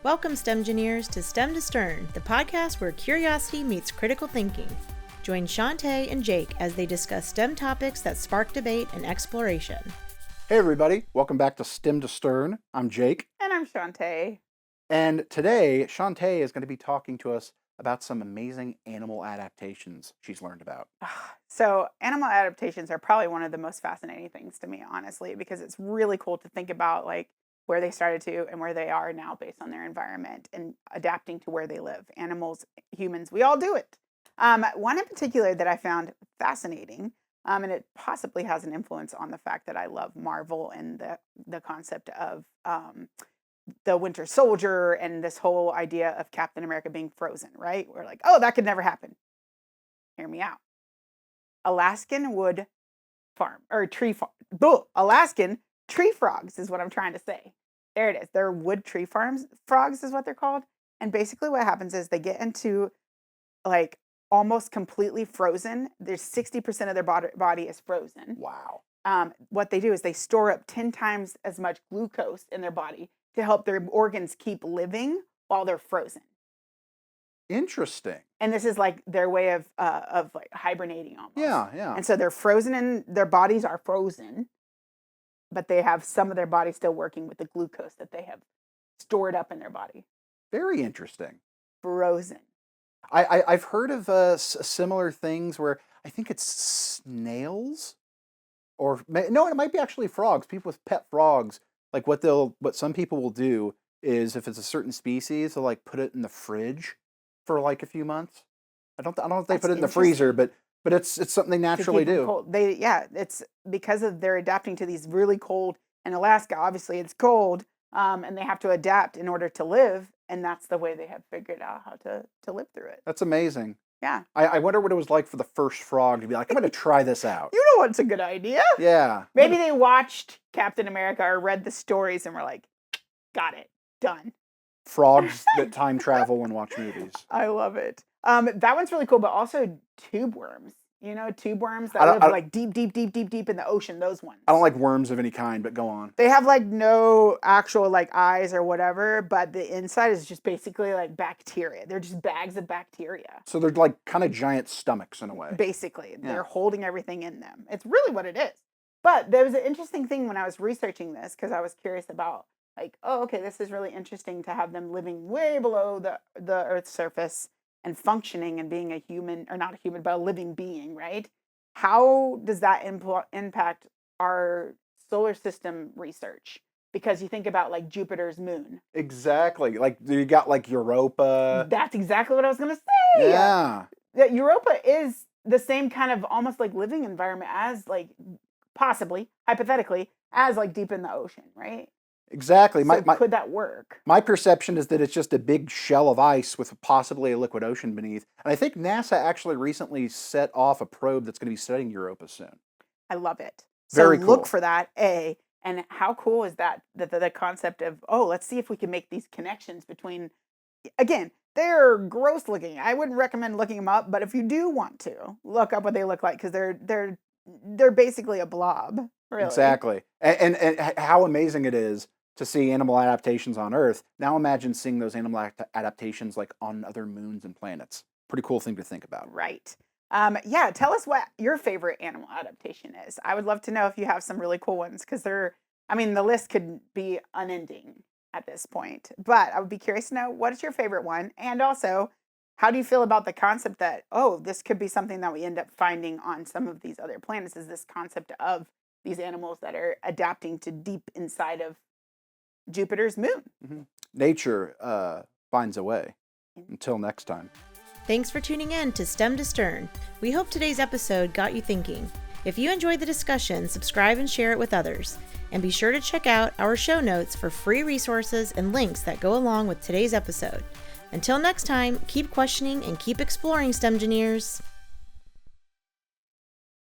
Welcome, STEMgineers, to STEM to Stern, the podcast where curiosity meets critical thinking. Join Chauntée and Jake as they discuss STEM topics that spark debate and exploration. Hey everybody, welcome back to STEM to Stern. I'm Jake. And I'm Chauntée. And today, Chauntée is going to be talking to us about some amazing animal adaptations she's learned about. So animal adaptations are probably one of the most fascinating things to me, honestly, because it's really cool to think about like where they started to and where they are now based on their environment and adapting to where they live. Animals, humans, we all do it. One in particular that I found fascinating, and it possibly has an influence on the fact that I love Marvel and the concept of the Winter Soldier and this whole idea of Captain America being frozen, right? We're like, oh, that could never happen. Hear me out. Alaskan wood farm or tree farm. Alaskan tree frogs is what I'm trying to say. There it is. They're wood tree frogs is what they're called. And basically what happens is they get into like almost completely frozen. There's 60% of their body is frozen. Wow. What they do is they store up 10 times as much glucose in their body to help their organs keep living while they're frozen. Interesting. And this is like their way of like hibernating almost. Yeah. And so they're frozen and their bodies are frozen, but they have some of their body still working with the glucose that they have stored up in their body. Very interesting. Frozen. I've heard of similar things where I think it's snails, or no, it might be actually frogs. People with pet frogs, like what some people will do is if it's a certain species, they'll like put it in the fridge for like a few months. I don't know if they put it in the freezer, but it's something they naturally do. It's because of they're adapting to these really cold. In Alaska, obviously, it's cold, and they have to adapt in order to live, and that's the way they have figured out how to live through it. That's amazing. Yeah. I wonder what it was like for the first frog to be like, I'm going to try this out. You know what's a good idea? Yeah. Maybe they watched Captain America or read the stories and were like, got it, done. Frogs that time travel and watch movies. I love it. That one's really cool, but also tube worms. You know, tube worms that live like deep in the ocean, those ones. I don't like worms of any kind, but go on. They have like no actual like eyes or whatever, but the inside is just basically like bacteria. They're just bags of bacteria. So they're like kind of giant stomachs in a way. Basically, they're holding everything in them. It's really what it is. But there was an interesting thing when I was researching this because I was curious about like, oh, okay, this is really interesting to have them living way below the Earth's surface and functioning and being a human, or not a human, but a living being, right? How does that impact our solar system research? Because you think about like Jupiter's moon. Exactly. Like you got like Europa. That's exactly what I was going to say. Yeah. That Europa is the same kind of almost like living environment as like possibly, hypothetically, as like deep in the ocean, right? Exactly. So could that work? My perception is that it's just a big shell of ice with possibly a liquid ocean beneath. And I think NASA actually recently set off a probe that's going to be studying Europa soon. I love it. Very so cool. Look for that, A. And how cool is that? The concept of, let's see if we can make these connections between, again, they're gross looking. I wouldn't recommend looking them up, but if you do want to, look up what they look like because they're basically a blob. Really. Exactly. And how amazing it is to see animal adaptations on Earth. Now imagine seeing those animal adaptations like on other moons and planets. Pretty cool thing to think about. Right. Tell us what your favorite animal adaptation is. I would love to know if you have some really cool ones because the list could be unending at this point. But I would be curious to know what is your favorite one, and also how do you feel about the concept that, this could be something that we end up finding on some of these other planets, is this concept of these animals that are adapting to deep inside of Jupiter's moon. Mm-hmm. Nature finds a way. Until next time. Thanks for tuning in to STEM to Stern. We hope today's episode got you thinking. If you enjoyed the discussion, subscribe and share it with others. And be sure to check out our show notes for free resources and links that go along with today's episode. Until next time, keep questioning and keep exploring, STEMgineers.